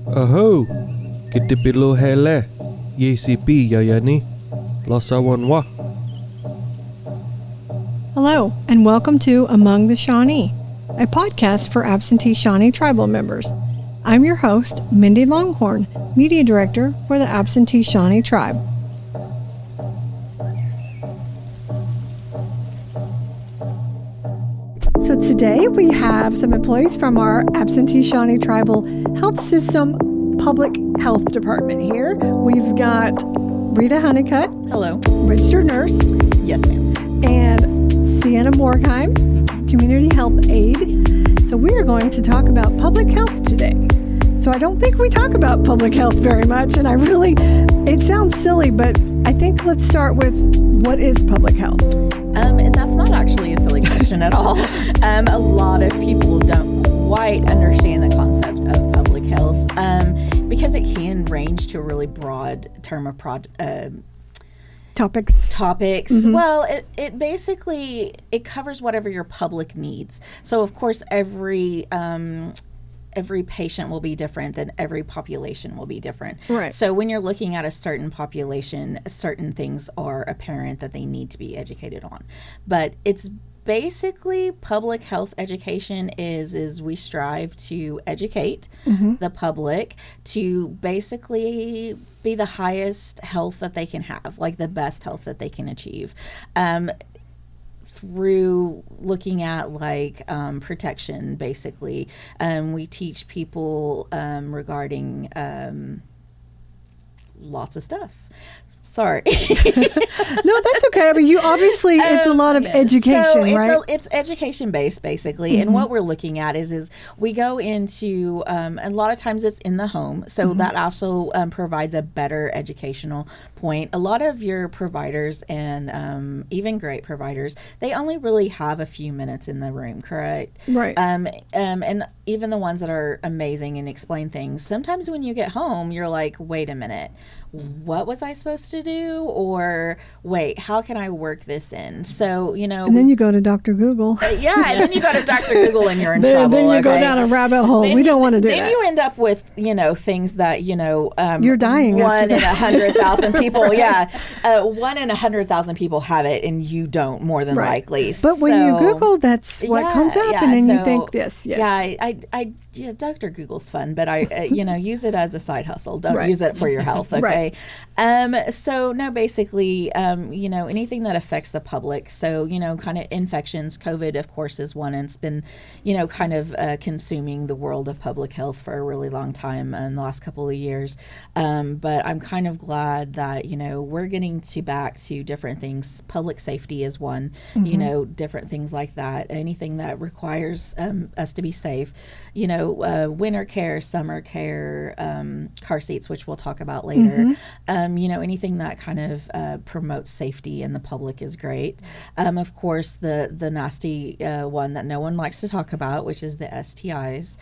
Aho, kitipilo hele, yesipi yayani, lasawanwa. Hello, and welcome to Among the Shawnee, a podcast for absentee Shawnee tribal members. I'm your host, Mindy Longhorn, Media Director for the Absentee Shawnee Tribe. So today we have some employees from our Absentee Shawnee Tribal Health System Public Health Department here. We've got Rita Honeycutt. Hello. Registered nurse. Yes, ma'am. And Sianna Morgheim, community health aide. So we are going to talk about public health today. So I don't think we talk about public health very much, and it sounds silly, but I think let's start with what is public health? And that's not actually a silly question at all. A lot of people don't quite understand the concept of public health because it can range to a really broad term of topics. Mm-hmm. Well, it basically covers whatever your public needs. So of course every patient will be different, then every population will be different. Right. So when you're looking at a certain population, certain things are apparent that they need to be educated on. But it's basically public health education is we strive to educate the public to basically be the highest health that they can have, like the best health that they can achieve. Through looking at protection, basically. We teach people regarding lots of stuff. Sorry. No, that's okay. I mean, you obviously, it's a lot of education, right? It's education based, basically. And what we're looking at is we go into, a lot of times it's in the home. So that also provides a better educational point. A lot of your providers and even great providers, they only really have a few minutes in the room, correct? Right. And even the ones that are amazing and explain things, sometimes when you get home, you're like, wait a minute. What was I supposed to do? Or wait, how can I work this in? So, and then you go to Dr. Google. And then you go to Dr. Google and you're in trouble. Then you go down a rabbit hole. We don't want to do that. Then you end up with, things that, you're dying. 1 in 100,000 people. 1 in 100,000 people have it and you don't, more than likely. But when you Google, that's what comes up. And then you think this. Yes. Yeah, Dr. Google's fun, but use it as a side hustle. Don't use it for your health. Okay. So no, basically, anything that affects the public. So, kind of infections, COVID, of course, is one, and it's been, kind of consuming the world of public health for a really long time in the last couple of years. But I'm kind of glad that, we're getting back to different things. Public safety is one, different things like that. Anything that requires us to be safe, winter care, summer care, car seats, which we'll talk about later. Anything that kind of promotes safety in the public is great. Of course, the nasty one that no one likes to talk about, which is the STIs.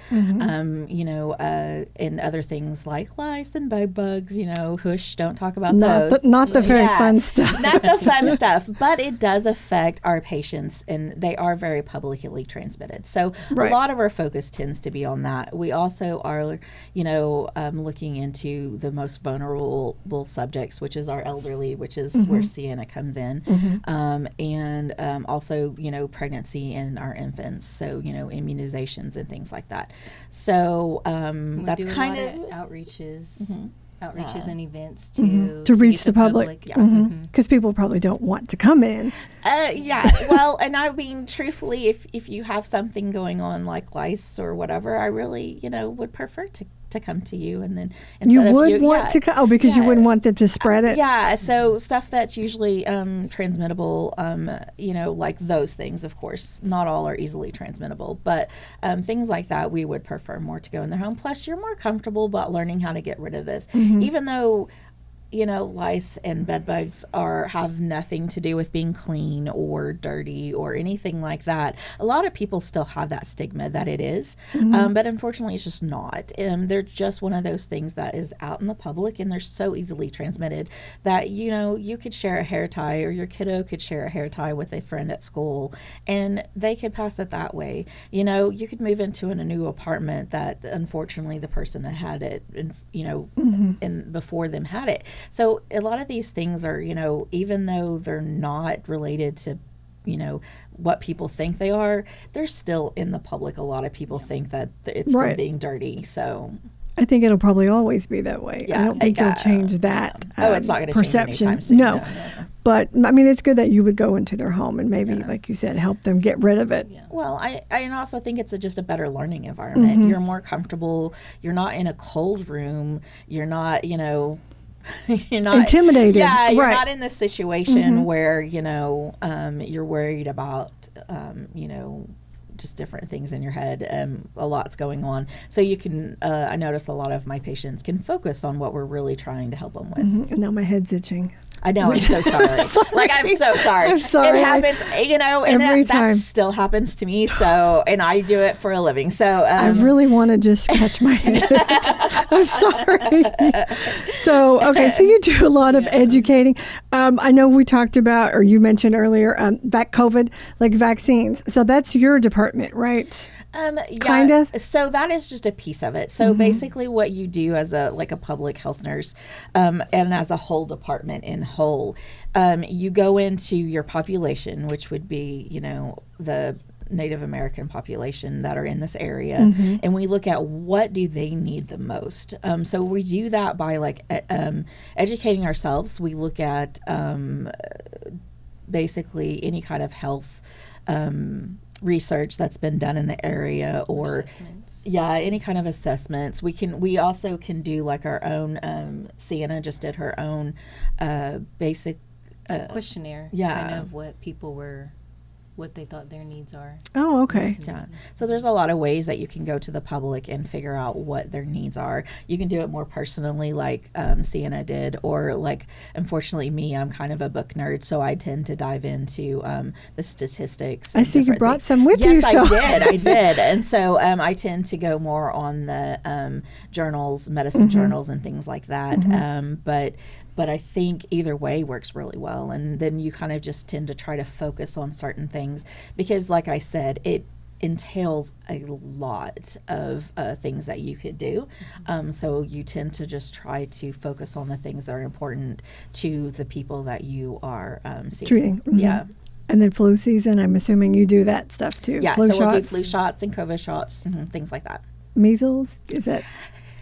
And other things like lice and bed bugs. Hush, don't talk about those. Not the very fun stuff. Not the fun stuff, but it does affect our patients, and they are very publicly transmitted. So a lot of our focus tends to be on that. We also are, looking into the most vulnerable subjects, which is our elderly, which is where Sianna comes in, and also, pregnancy and our infants. So, immunizations and things like that. So that's kind of outreaches. Outreaches and events to reach the public. Because people probably don't want to come in. Well, and I mean, truthfully, if you have something going on like lice or whatever, I really, would prefer to come to you, and then you want to come because you wouldn't want them to spread it. So stuff that's usually transmittable, like those things. Of course, not all are easily transmittable, but things like that we would prefer more to go in their home. Plus, you're more comfortable about learning how to get rid of this, even though lice and bed bugs have nothing to do with being clean or dirty or anything like that. A lot of people still have that stigma that it is, but unfortunately it's just not. They're just one of those things that is out in the public, and they're so easily transmitted that, you could share a hair tie, or your kiddo could share a hair tie with a friend at school, and they could pass it that way. You could move into a new apartment that unfortunately the person that had it, and before them had it. So a lot of these things are, even though they're not related to, what people think they are, they're still in the public. A lot of people think that it's from being dirty. So I think it'll probably always be that way. I don't think you'll change that. It's not going to change anytime soon. No. But I mean, it's good that you would go into their home and maybe, like you said, help them get rid of it. Yeah. Well, I also think it's just a better learning environment. You're more comfortable. You're not in a cold room. You're not, you're not intimidated. Yeah, you're not in this situation where, you're worried about, just different things in your head. A lot's going on. So you can, I notice a lot of my patients can focus on what we're really trying to help them with. And now my head's itching. I know, I'm so sorry. I'm so sorry. I'm sorry. It happens, and that still happens to me. So, and I do it for a living. So I really want to just scratch my head. I'm sorry. So, okay, so you do a lot of educating. I know we talked about, or you mentioned earlier, COVID, like vaccines. So that's your department, right? Kind of. So that is just a piece of it. So basically what you do as a public health nurse, and as a whole department in whole, you go into your population, which would be, the Native American population that are in this area, and we look at what do they need the most. So we do that by educating ourselves. We look at basically any kind of health research that's been done in the area, or any kind of assessments. We also can do our own, Sianna just did her own basic questionnaire, kind of what they thought their needs are. Oh, okay. Yeah. So there's a lot of ways that you can go to the public and figure out what their needs are. You can do it more personally, like Sianna did, or unfortunately me, I'm kind of a book nerd, so I tend to dive into the statistics. I see you brought some with you. Yes, I did. And so I tend to go more on the journals, medicine journals and things like that. But I think either way works really well. And then you kind of just tend to try to focus on certain things because, like I said, it entails a lot of things that you could do. So you tend to just try to focus on the things that are important to the people that you are seeing. Treating. Yeah. And then flu season, I'm assuming you do that stuff too. Yeah, so we'll do flu shots and COVID shots, things like that. Measles, is that...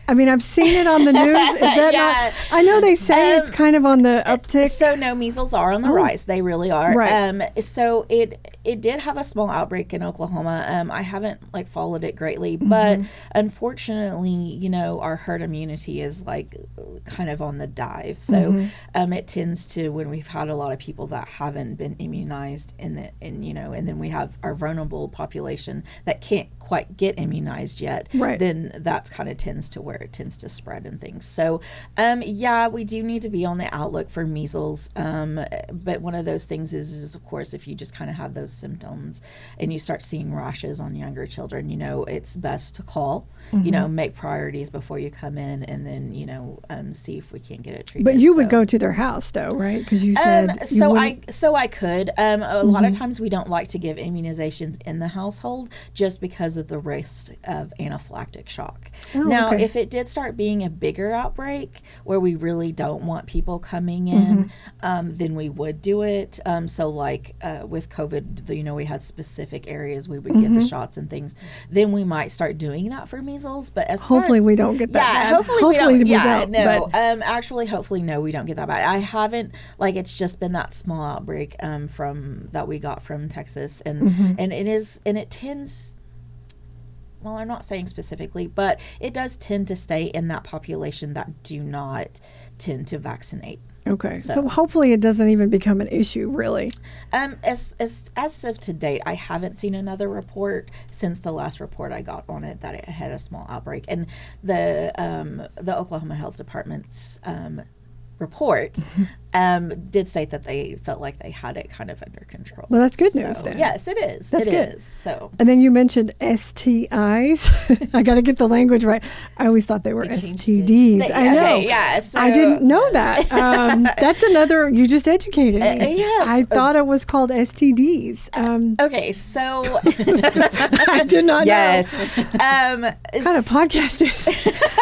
I mean, I've seen it on the news. Is that not? I know they say it's kind of on the uptick. So no, measles are on the rise. They really are. Right. So it did have a small outbreak in Oklahoma. I haven't followed it greatly, but unfortunately, our herd immunity is kind of on the dive. So it tends to, when we've had a lot of people that haven't been immunized and then we have our vulnerable population that can't quite get immunized yet, then that kind of tends to where it tends to spread and things. So, we do need to be on the outlook for measles. But one of those things is of course, if you just kind of have those symptoms and you start seeing rashes on younger children, it's best to call, make priorities before you come in, and then, see if we can't get it treated. But you would go to their house though, right? Because you said I could. A lot of times we don't like to give immunizations in the household just because of the risk of anaphylactic shock. Now, if it did start being a bigger outbreak where we really don't want people coming in, then we would do it. With COVID, we had specific areas we would get the shots and things. Then we might start doing that for measles. But hopefully we don't get that bad. Hopefully we don't. No, actually, hopefully no, we don't get that bad. I haven't. It's just been that small outbreak from that we got from Texas, and it tends. Well, I'm not saying specifically, but it does tend to stay in that population that do not tend to vaccinate. Okay, so hopefully it doesn't even become an issue, really. As of to date, I haven't seen another report since the last report I got on it that it had a small outbreak. And the Oklahoma Health Department's report did state that they felt like they had it kind of under control. Well, that's good news then. Yes, it is. That's good. So. And then you mentioned STIs. I got to get the language right. I always thought they were STDs. I know. Okay, yeah, so, I didn't know that. That's another, you just educated me. Yes. I thought it was called STDs. Okay, so. I did not know. Yes. What kind of podcast is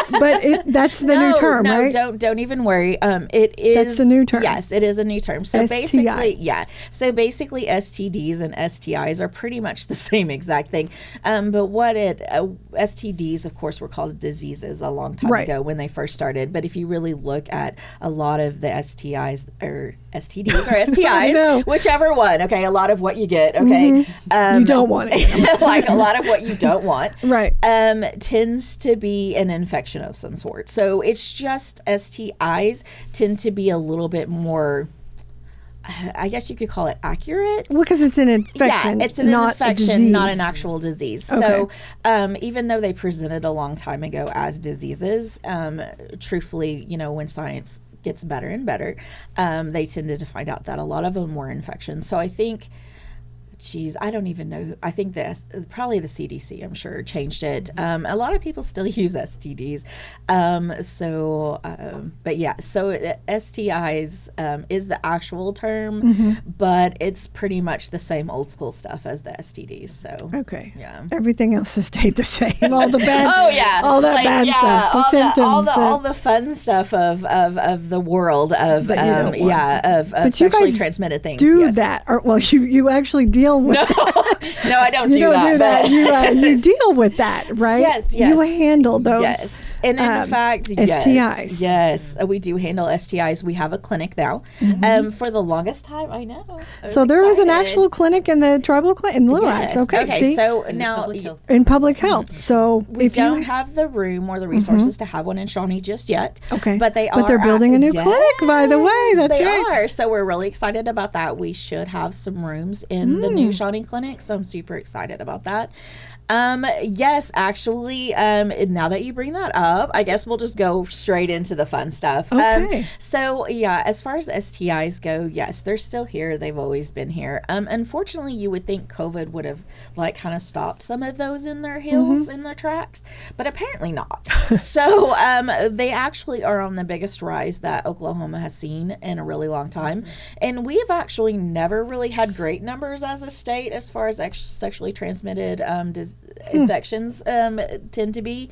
But that's the new term, right? Don't even worry. It is. That's the new term. Yes, it is a new term. So STI. basically, So basically, STDs and STIs are pretty much the same exact thing. But what STDs, of course, were called diseases a long time ago when they first started. But if you really look at a lot of the STIs or STDs or STIs, whichever one, okay, a lot of what you get, okay, you don't want it, like a lot of what you don't want, right? Tends to be an infection of some sort. So it's just STIs tend to be a little bit more, I guess you could call it accurate. Well, because it's an infection. Yeah, it's an infection, not an actual disease. Okay. So even though they presented a long time ago as diseases, truthfully, when science gets better and better, they tended to find out that a lot of them were infections. So I think, I don't even know. I think probably the CDC, I'm sure, changed it. A lot of people still use STDs. But yeah, so STIs is the actual term, but it's pretty much the same old school stuff as the STDs. So okay, yeah, everything else has stayed the same. All the bad, all that bad stuff, the symptoms, all the fun stuff of the world of sexually transmitted things. Do that, or you actually deal with that. No, I don't you do don't that. do that. You deal with that, right? Yes. You handle those. Yes, and in fact, STIs. Yes, we do handle STIs. We have a clinic now. For the longest time, I know. So there was an actual clinic in the tribal clinic in Little Axe. Okay. See? So now in public health. So we don't have the room or the resources to have one in Shawnee just yet. Okay. But they're building a new clinic, by the way. That's right. They are. So we're really excited about that. We should have some rooms in the new Shawnee clinic. So I'm super excited about that. Yes, actually, now that you bring that up, I guess we'll just go straight into the fun stuff. Okay. So yeah, as far as STIs go, yes, they're still here. They've always been here. Unfortunately, you would think COVID would have kind of stopped some of those in their heels, in their tracks, but apparently not. So they actually are on the biggest rise that Oklahoma has seen in a really long time. And we have actually never really had great numbers as a state as far as sexually transmitted infections tend to be.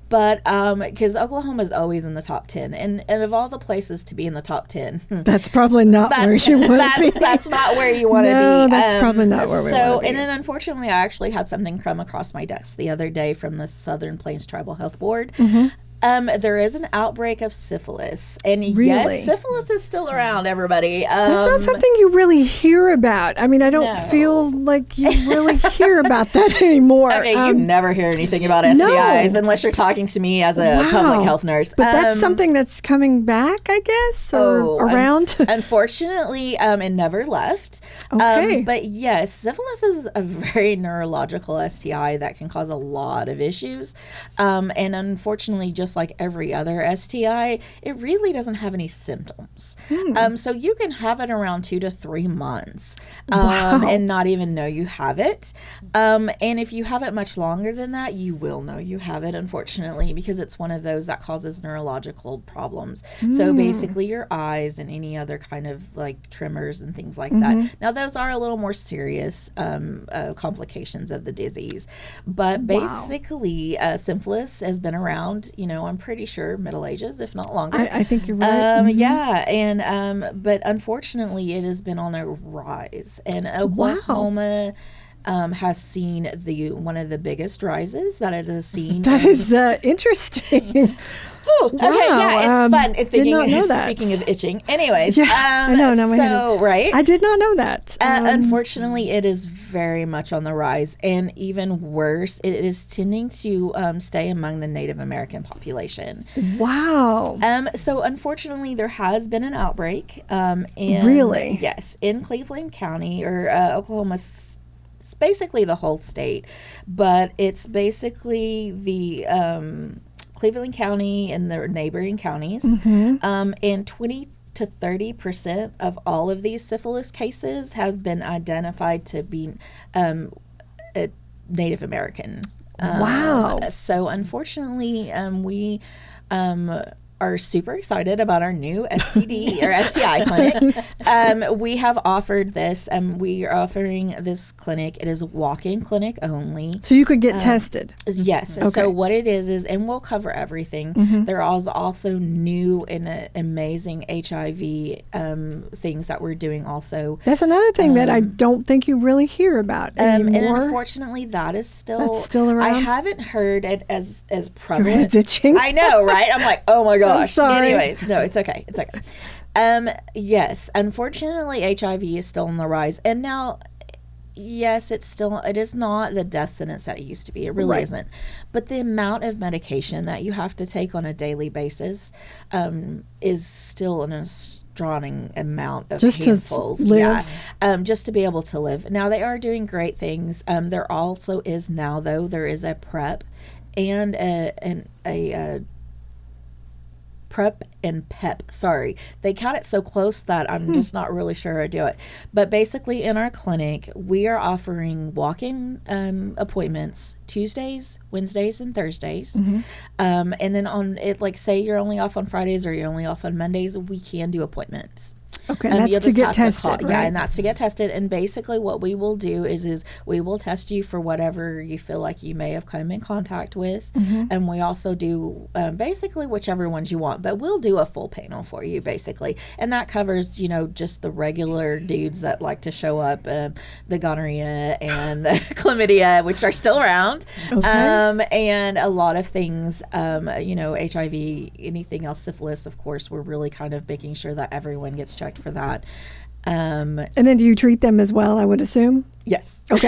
But because Oklahoma is always in the top 10, and of all the places to be in the top 10, that's probably not where you want to be. That's not where you want to be. No, that's probably not where we want to be. And then unfortunately, I actually had something come across my desk the other day from the Southern Plains Tribal Health Board. There is an outbreak of syphilis. And yes, syphilis is still around, everybody. That's not something you really hear about. I mean, I don't feel like you really hear about that anymore. Okay, you never hear anything about STIs unless you're talking to me as a public health nurse. But that's something that's coming back, I guess, or around? Unfortunately, it never left. Okay. But yes, syphilis is a very neurological STI that can cause a lot of issues. And unfortunately, just like every other STI, it really doesn't have any symptoms. So you can have it around 2 to 3 months and not even know you have it. And if you have it much longer than that, you will know you have it, unfortunately, because it's one of those that causes neurological problems. So basically your eyes and any other kind of tremors and things like that. Now those are a little more serious complications of the disease. But basically syphilis has been around, I'm pretty sure Middle Ages, if not longer. I think you're right. Yeah, and but unfortunately, it has been on a rise, and Oklahoma has seen one of the biggest rises that it has seen. That is interesting. Okay, yeah, it's fun. Did not know that. Speaking of itching, anyways, I know. Right, I did not know that. Unfortunately, it is very much on the rise, and even worse, it is tending to stay among the Native American population. Wow. So unfortunately, there has been an outbreak. Really? Yes, in Cleveland County or Oklahoma. It's basically the whole state, but it's basically the Cleveland County and the neighboring counties. And 20 to 30% of all of these syphilis cases have been identified to be Native American. Wow. So unfortunately, we are super excited about our new STD or STI clinic. We have offered this, we are offering this clinic. It is a walk-in clinic only. So you could get tested. Yes. Okay. So what it is, and we'll cover everything. There are also new and amazing HIV things that we're doing also. That's another thing that I don't think you really hear about anymore. And unfortunately, that's still around. I haven't heard it as prevalent. Your head's itching. I know, right? I'm like, oh my gosh. I'm sorry. Anyways, no, it's okay. It's okay. Yes, unfortunately, HIV is still on the rise, and now, yes, it is not the death sentence that it used to be. It really isn't. But the amount of medication that you have to take on a daily basis is still an astounding amount of just handfuls. To live. Yeah, just to be able to live. Now, they are doing great things. There also is now, though, there is a PrEP and a PrEP and PEP. Sorry. They count it so close that I'm just not really sure I do it. But basically, in our clinic, we are offering walk-in appointments Tuesdays, Wednesdays, and Thursdays. And then on it, like say you're only off on Fridays or you're only off on Mondays, we can do appointments. Okay, that's to get tested, right? Yeah, and that's to get tested. And basically what we will do is we will test you for whatever you feel like you may have come in contact with. And we also do basically whichever ones you want. But we'll do a full panel for you, basically. And that covers, just the regular dudes that like to show up, the gonorrhea and the chlamydia, which are still around. Okay. And a lot of things, HIV, anything else, syphilis, of course, we're really kind of making sure that everyone gets checked for that. And then do you treat them as well, I would assume? Yes. Okay.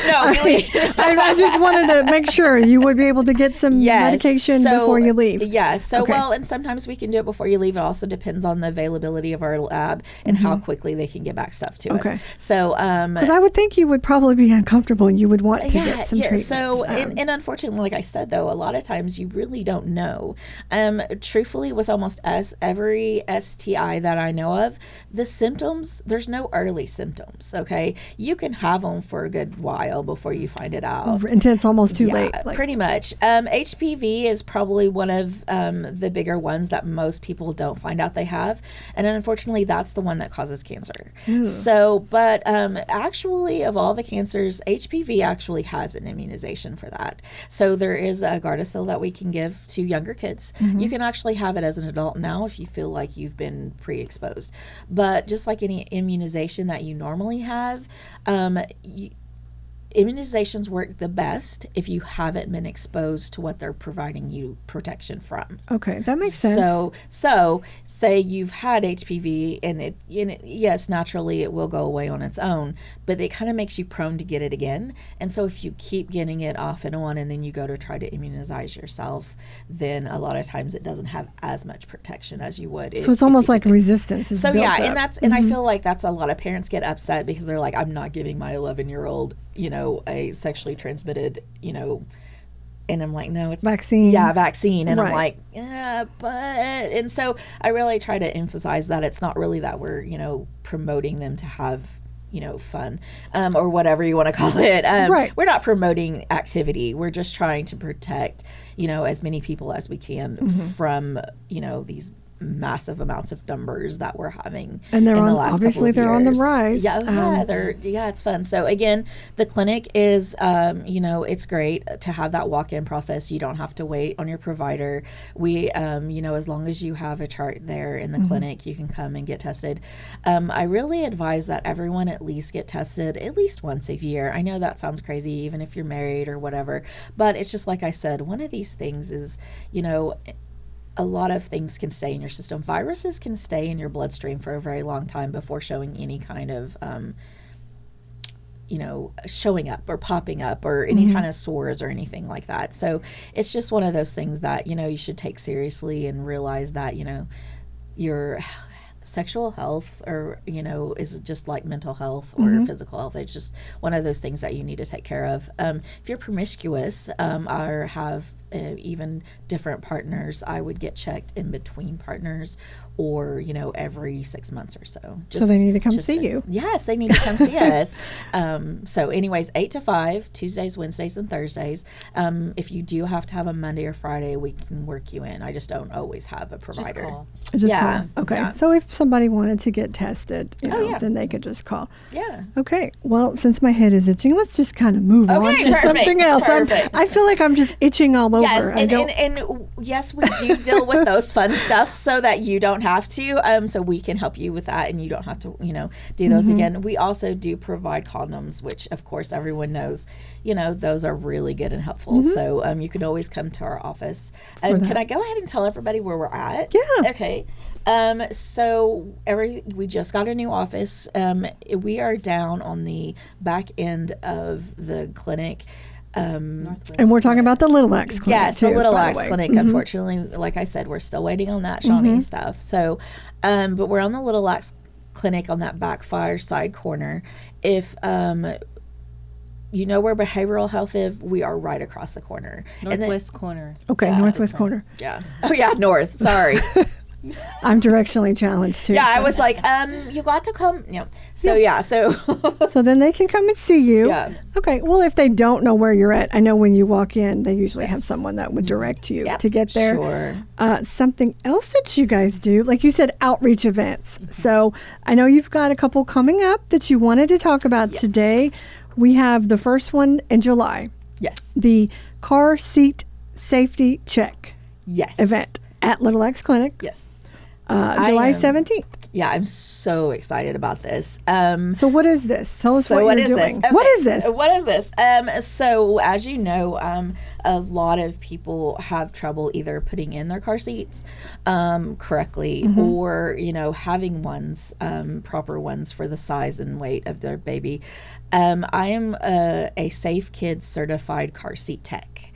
No, really. I just wanted to make sure you would be able to get some medication before you leave. Yeah. So, and sometimes we can do it before you leave. It also depends on the availability of our lab and how quickly they can get back stuff to us. So, because I would think you would probably be uncomfortable and you would want to get some treatment. So, and unfortunately, like I said, though, a lot of times you really don't know. Truthfully, with almost every STI that I know of, the symptoms, there's no early symptoms, okay? You can have them for a good while before you find it out. Until it's almost too late. Pretty much. HPV is probably one of the bigger ones that most people don't find out they have. And unfortunately, that's the one that causes cancer. So, but actually, of all the cancers, HPV actually has an immunization for that. So there is a Gardasil that we can give to younger kids. You can actually have it as an adult now if you feel like you've been pre-exposed. But just like any immunization that you normally have, immunizations work the best if you haven't been exposed to what they're providing you protection from. Okay, that makes sense. So say you've had HPV and yes, naturally it will go away on its own, but it kind of makes you prone to get it again. And so if you keep getting it off and on and then you go to try to immunize yourself, then a lot of times it doesn't have as much protection as you would. So it's almost like resistance is built up. And that's and I feel like that's a lot of parents get upset because they're like, I'm not giving my 11-year-old a sexually transmitted, and I'm like, no, it's vaccine. Yeah, vaccine. And I'm like, yeah, and so I really try to emphasize that it's not really that we're, promoting them to have, fun, or whatever you want to call it. Right. We're not promoting activity. We're just trying to protect, as many people as we can from, these massive amounts of numbers that we're having, and they're in the last obviously couple of they're years. on the rise. It's fun. So again, the clinic is it's great to have that walk-in process. You don't have to wait on your provider. We as long as you have a chart there in the clinic, you can come and get tested. I really advise that everyone at least get tested at least once a year. I know that sounds crazy, even if you're married or whatever, but it's just like I said, one of these things is a lot of things can stay in your system. Viruses can stay in your bloodstream for a very long time before showing any kind of, showing up or popping up or any kind of sores or anything like that. So it's just one of those things that, you should take seriously and realize that, your sexual health or, is just like mental health or physical health. It's just one of those things that you need to take care of. If you're promiscuous or have even different partners. I would get checked in between partners, or every 6 months or so. So they need to come see you. Yes, they need to come see us. So anyways, 8 to 5, Tuesdays, Wednesdays, and Thursdays. If you do have to have a Monday or Friday, we can work you in. I just don't always have a provider. Just call. Okay. Yeah. So if somebody wanted to get tested, then they could just call. Yeah. Okay. Well, since my head is itching, let's just kind of move on to something else. I feel like I'm just itching all over. Yes, and yes, we do deal with those fun stuff so that you don't have to. So we can help you with that, and you don't have to, do those again. We also do provide condoms, which of course everyone knows, those are really good and helpful. So you can always come to our office. Can I go ahead and tell everybody where we're at? Yeah. Okay. So we just got a new office. We are down on the back end of the clinic. And we're talking about the Little Axe Clinic. Yes, the Little Axe Clinic. Unfortunately, like I said, we're still waiting on that Shawnee stuff. So, but we're on the Little Axe Clinic on that back fireside corner. If you know where behavioral health is, we are right across the corner. Northwest corner. Okay, northwest corner. Yeah. Oh yeah, north. Sorry. I'm directionally challenged too. Yeah, I was like, you got to come. So so then they can come and see you. Yeah. Okay. Well, if they don't know where you're at, I know when you walk in, they usually have someone that would direct you to get there. Sure. Something else that you guys do, like you said, outreach events. So I know you've got a couple coming up that you wanted to talk about today. We have the first one in July. Yes. The car seat safety check. Yes. Event at Little Axe Clinic. Yes. July 17th. Yeah, I'm so excited about this. So what is this? Tell us what you're doing. Okay. What is this? What is this? So as you know, a lot of people have trouble either putting in their car seats correctly or, having ones, proper ones for the size and weight of their baby. I am a Safe Kids certified car seat tech.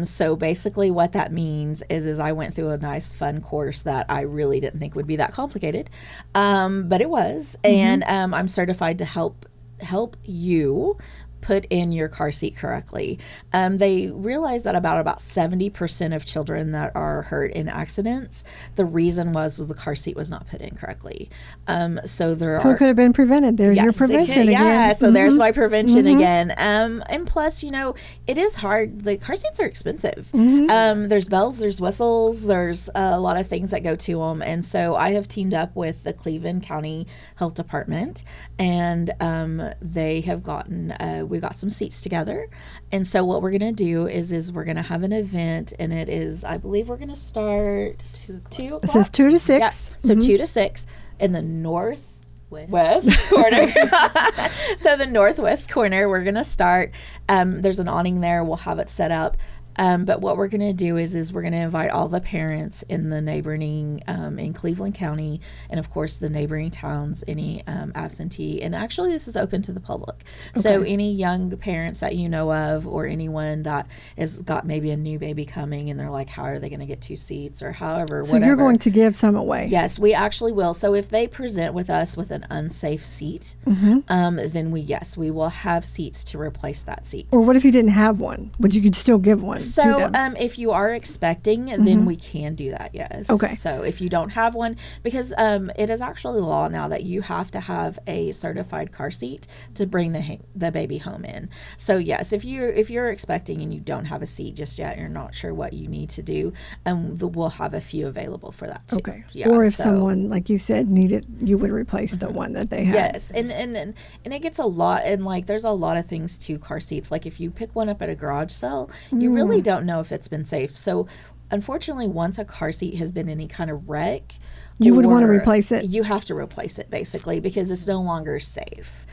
So basically what that means is I went through a nice fun course that I really didn't think would be that complicated. But it was, and I'm certified to help you put in your car seat correctly. They realized that about 70% of children that are hurt in accidents, the reason was the car seat was not put in correctly. So it could have been prevented. There's your prevention again. Yeah, so there's my prevention again. And plus, it is hard. The car seats are expensive. There's bells, there's whistles, there's a lot of things that go to them. And so I have teamed up with the Cleveland County Health Department, and they have gotten we got some seats together. And so what we're going to do is we're going to have an event, and it is, I believe we're going to start 2 o'clock. It says 2 to 6. Yeah. So 2 to 6 in the northwest corner. So the northwest corner, we're going to start. There's an awning there. We'll have it set up. But what we're going to do is we're going to invite all the parents in the neighboring, in Cleveland County, and of course the neighboring towns, any absentee. And actually this is open to the public. Okay. So any young parents that you know of, or anyone that has got maybe a new baby coming and they're like, how are they going to get 2 seats, or however, so whatever. You're going to give some away. Yes, we actually will. So if they present with us with an unsafe seat, then we will have seats to replace that seat. Or what if you didn't have one? But you could still give one. So if you are expecting, then we can do that, yes. Okay. So if you don't have one, because it is actually law now that you have to have a certified car seat to bring the baby home in. So yes, if you're expecting and you don't have a seat just yet, you're not sure what you need to do, we'll have a few available for that too. Okay. Yeah, or if someone, like you said, needed, you would replace the one that they had. Yes, and it gets a lot, and like there's a lot of things to car seats. Like if you pick one up at a garage sale, you really don't know if it's been safe. So unfortunately, once a car seat has been any kind of wreck, you would want to replace it. You have to replace it basically, because it's no longer safe.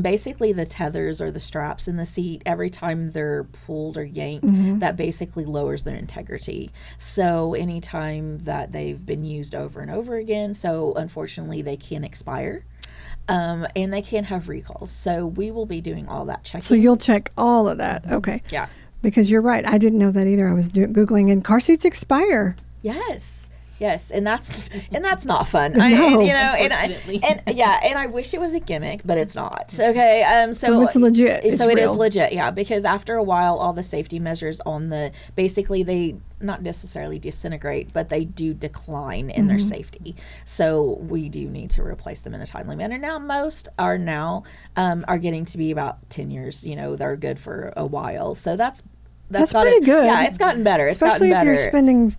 Basically the tethers or the straps in the seat, every time they're pulled or yanked, that basically lowers their integrity. So anytime that they've been used over and over again, so unfortunately they can expire. And they can have recalls. So we will be doing all that checking. So you'll check all of that. Okay. Yeah. Because you're right. I didn't know that either. I was Googling, and car seats expire. Yes. Yes, and that's not fun. No, and I wish it was a gimmick, but it's not. Okay, so it's legit. It's it is real. legit. Yeah, because after a while, all the safety measures on basically they not necessarily disintegrate, but they do decline in their safety. So we do need to replace them in a timely manner. Now, most are getting to be about 10 years. They're good for a while. So that's pretty good. Yeah, it's gotten better. Especially if you're spending,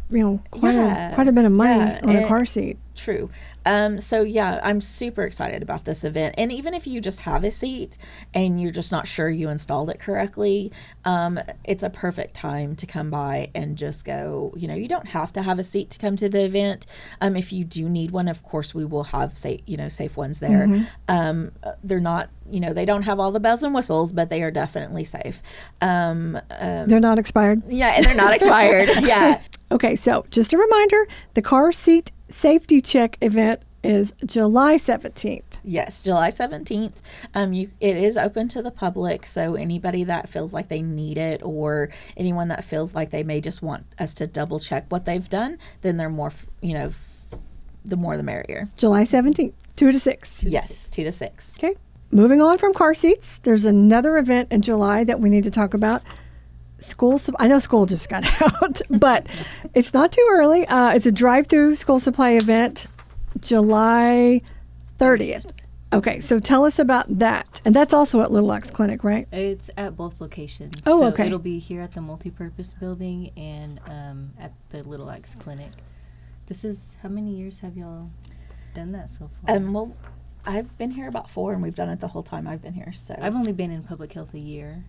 quite a bit of money on a car seat. True. So yeah, I'm super excited about this event. And even if you just have a seat and you're just not sure you installed it correctly, it's a perfect time to come by and just go, you don't have to have a seat to come to the event. If you do need one, of course, we will have safe ones there. They're not, they don't have all the bells and whistles, but they are definitely safe. They're not expired. Yeah, and they're not expired. Yeah. Okay, so just a reminder, the car seat safety check event is July 17th. Yes, July 17th. It is open to the public, so anybody that feels like they need it or anyone that feels like they may just want us to double check what they've done, then they're more, the more the merrier. July 17th, 2 to 6. Yes, 2 to 6. Okay. Moving on from car seats, there's another event in July that we need to talk about. I know school just got out, but it's not too early. It's a drive-through school supply event, July 30th. Okay, so tell us about that. And that's also at Little Ox Clinic, right? It's at both locations. Oh, so okay. It'll be here at the multipurpose building and at the Little Ox Clinic. How many years have y'all done that so far? Well, I've been here about 4, and we've done it the whole time I've been here. So I've only been in public health a year.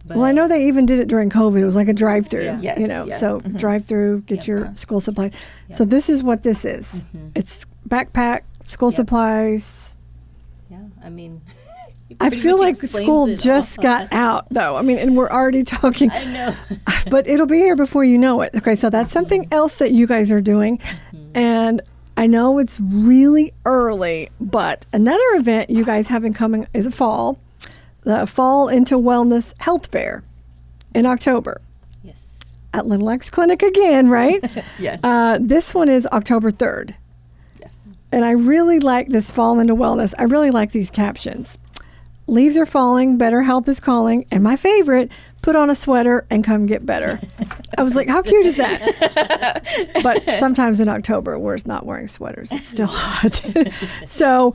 Well, I know they even did it during COVID. It was like a drive-through, Yeah. Yes, so drive-through, get your school supplies. Yep. So this is what this is. It's backpack, school supplies. Yeah, I mean, I feel like school just got out, though. I mean, and we're already talking. I know. But it'll be here before you know it. Okay, so that's something else that you guys are doing. And I know it's really early, but another event you guys have in coming is the Fall into Wellness Health Fair in October. Yes. At Little Ox Clinic again, right? Yes. This one is October 3rd. Yes. And I really like this Fall into Wellness. I really like these captions. Leaves are falling, better health is calling, and my favorite, put on a sweater and come get better. I was like, how cute is that? But sometimes in October, we're not wearing sweaters. It's still hot. So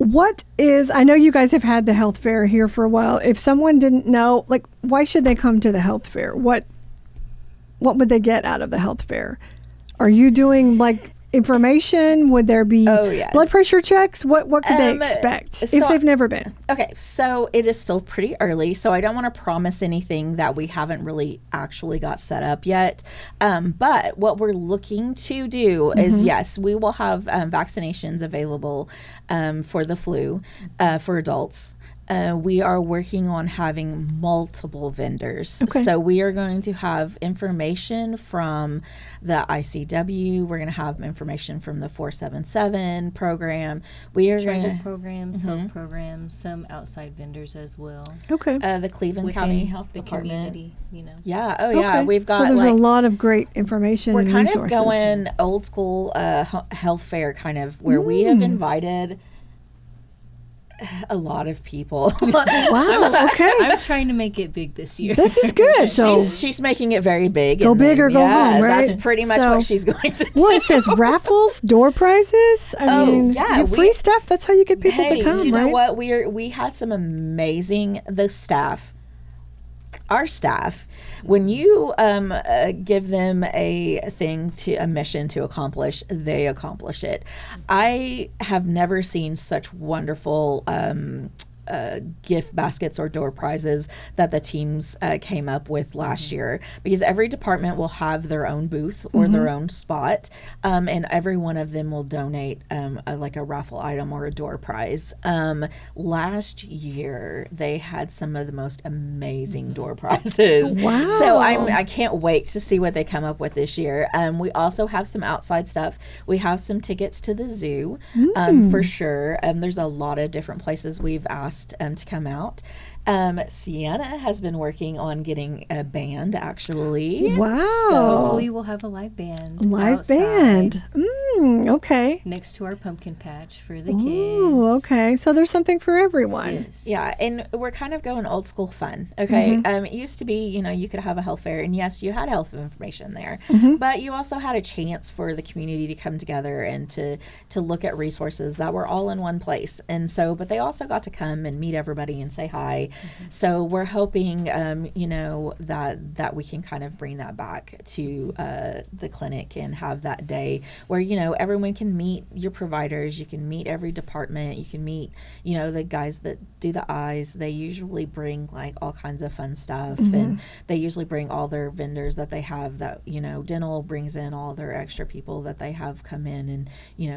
I know you guys have had the health fair here for a while. If someone didn't know, why should they come to the health fair? What would they get out of the health fair? Are you doing information? Would there be blood pressure checks? What could they expect if they've never been? Okay, so it is still pretty early, so I don't want to promise anything that we haven't really actually got set up yet. But what we're looking to do is, yes, we will have vaccinations available for the flu for adults. We are working on having multiple vendors. Okay. So we are going to have information from the ICW. We're going to have information from the 477 program. We are going Training to programs, health programs, some outside vendors as well. Okay. the Cleveland Within County Health the Department. community, Yeah. Oh, yeah. Okay. We've got so there's a lot of great information we're and kind resources. of going old school health fair kind of where we have invited a lot of people. Wow. Okay. I'm trying to make it big this year. This is good. So she's making it very big. Go and big then, or go home, right? That's pretty much what she's going to do. Well, it says raffles, door prizes. I mean, yeah, free stuff. That's how you get people to come, you right? know what? We had some amazing our staff. When you give them a mission to accomplish, they accomplish it. I have never seen such wonderful gift baskets or door prizes that the teams came up with last year, because every department will have their own booth or their own spot, and every one of them will donate a raffle item or a door prize. Last year they had some of the most amazing door prizes. Wow. So I can't wait to see what they come up with this year. We also have some outside stuff. We have some tickets to the zoo for sure. There's a lot of different places we've asked to come out. Sianna has been working on getting a band, actually. Wow. So Hopefully we'll have a live band. Live outside band. Okay. next to our pumpkin patch for the Ooh, kids. okay. So there's something for everyone. Yes. yeah, and we're kind of going old school fun. Okay. Mm-hmm. It used to be, you could have a health fair, and yes, you had health information there, Mm-hmm. but you also had a chance for the community to come together and to look at resources that were all in one place. And so, but they also got to come and meet everybody and say hi. So we're hoping, that we can kind of bring that back to the clinic and have that day where, everyone can meet your providers. You can meet every department. You can meet, the guys that do the eyes. They usually bring like all kinds of fun stuff, and they usually bring all their vendors that they have that, dental brings in all their extra people that they have come in and,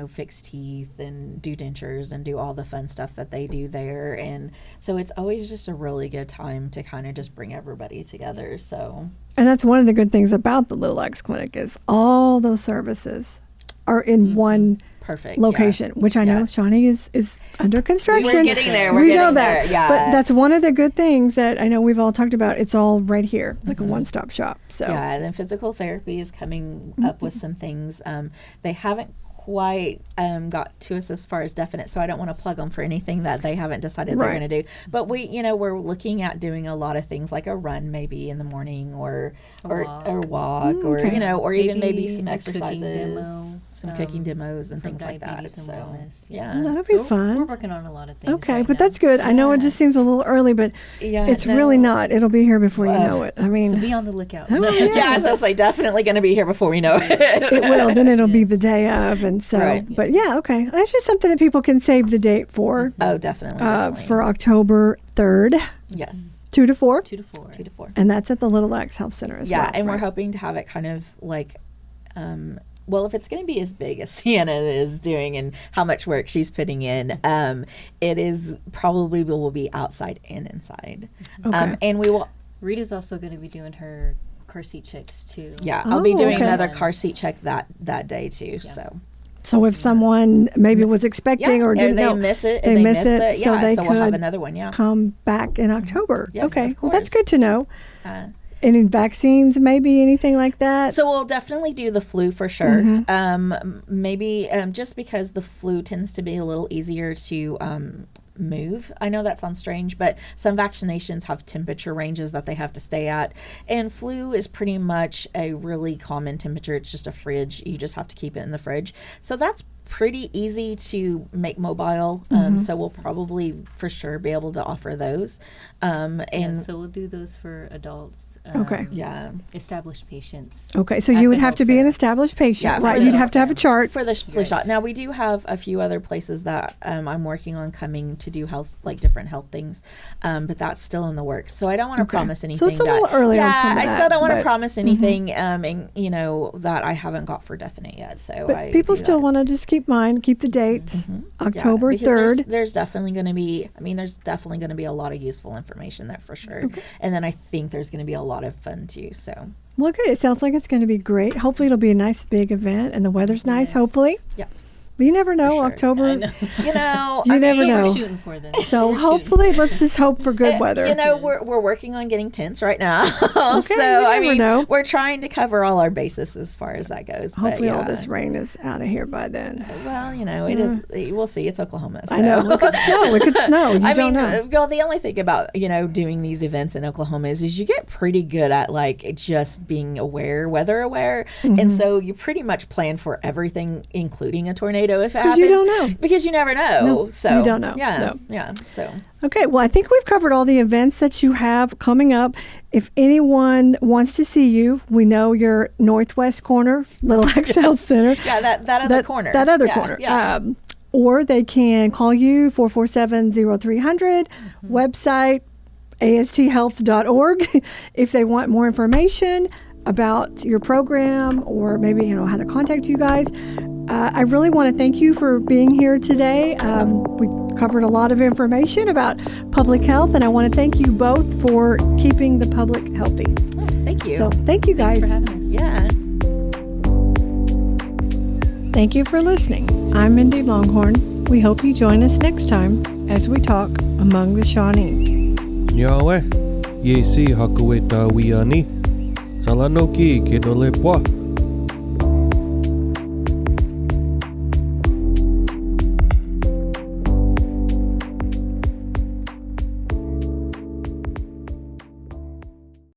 fix teeth and do dentures and do all the fun stuff that they do there. And so it's always just a really good time to kind of just bring everybody together. So, And that's one of the good things about the Little X Clinic is all those services are in one perfect location, which I know Yes. Shawnee is under construction. We're getting there. We We're know getting that. there. Yeah. But that's one of the good things that I know we've all talked about. It's all right here, like a one-stop shop. So Yeah, and then physical therapy is coming up with some things. They haven't quite got to us as far as definite, so I don't want to plug them for anything that they haven't decided they're Right. going to do. But we're looking at doing a lot of things like a run maybe in the morning or walk or Okay. or even maybe Maybe some a cooking exercises, demo, some cooking demos and from things like that. Diabetes and So Wellness. yeah. Oh, that'll be So fun. We're working on a lot of things. Okay, right but now. that's good. I know it just seems a little early, but Yeah, it's no. really not. It'll be here before you know it. I mean, So be on the lookout. Yeah, so it's like definitely going to be here before we know it. it will. Then it'll be the day of, and so. Right. But yeah, okay. That's just something that people can save the date for Oh, definitely. for October 3rd, yes, 2 to 4, 2 to 4. 2 to 4. and that's at the Little X Health Center as well. Yeah, and we're hoping to have it kind of like, well, if it's going to be as big as Sienna is doing and how much work she's putting in, it is probably will be outside and inside. Okay. And we will, Rita's also going to be doing her car seat checks too. yeah, I'll be doing okay. another car seat check that day too. So So if someone maybe was expecting or didn't they know, miss it, they and miss missed it, so they we'll have could another one. Yeah. come back in October. Yes, okay, of well that's course. good to know. Uh, Any vaccines, maybe anything like that? So we'll definitely do the flu for sure. Mm-hmm. Maybe just because the flu tends to be a little easier to move. I know that sounds strange, but some vaccinations have temperature ranges that they have to stay at. And flu is pretty much a really common temperature. It's just a fridge. You just have to keep it in the fridge. So that's pretty easy to make mobile. So we'll probably for sure be able to offer those. Yeah, And so we'll do those for adults. Okay. yeah. Established patients. Okay, so at you the would have health to be fair. an established patient, Yeah, right? for You'd the- have to have a chart. For the flu shot. Now we do have a few other places that I'm working on coming to do health, like different health things, but that's still in the works. So I don't want to Okay. promise anything. So it's a little early on some of I still that, don't want to but- promise anything, and that I haven't got for definite yet. So But people do still that. want to just keep the date, Yeah, October because there's- 3rd. There's definitely going to be. I mean, there's definitely going to be a lot of useful information there for sure, and then I think there's going to be a lot of fun too. So Well, good. It sounds like it's going to be great. Hopefully, it'll be a nice big event, and the weather's nice. Yes. Hopefully, yep. but you never know. sure. October. I know. You know, You I never mean, know. We're shooting for them. So We're hopefully, let's just hope for good weather. You know, we're working on getting tents right now. you So never I mean, know. we're trying to cover all our bases as far as that goes. But Hopefully, all yeah. this rain is out of here by then. Well, it is. We'll see. It's Oklahoma. So. I know. It could snow. It could snow. You I don't mean, know. well, the only thing about doing these events in Oklahoma is you get pretty good at like just being aware, weather aware, Mm-hmm. and so you pretty much plan for everything, including a tornado if it happens. you don't know. Because you never know. No, so you don't know. Yeah, No. yeah. So Okay, well, I think we've covered all the events that you have coming up. If anyone wants to see you, we know your northwest corner, Little X Health Center. yeah, that other corner. That other Yeah, corner. Yeah. Or they can call you 447-0300, website asthealth.org if they want more information about your program or maybe how to contact you guys. I really want to thank you for being here today. We covered a lot of information about public health, and I want to thank you both for keeping the public healthy. Thank you. So thank you guys. Thanks for having us. Yeah. Thank you for listening. I'm Mindy Longhorn. We hope you join us next time as we talk among the Shawnee. Nyawe, Yesi Hakueta Wiani, Salanoki Kenolepwa.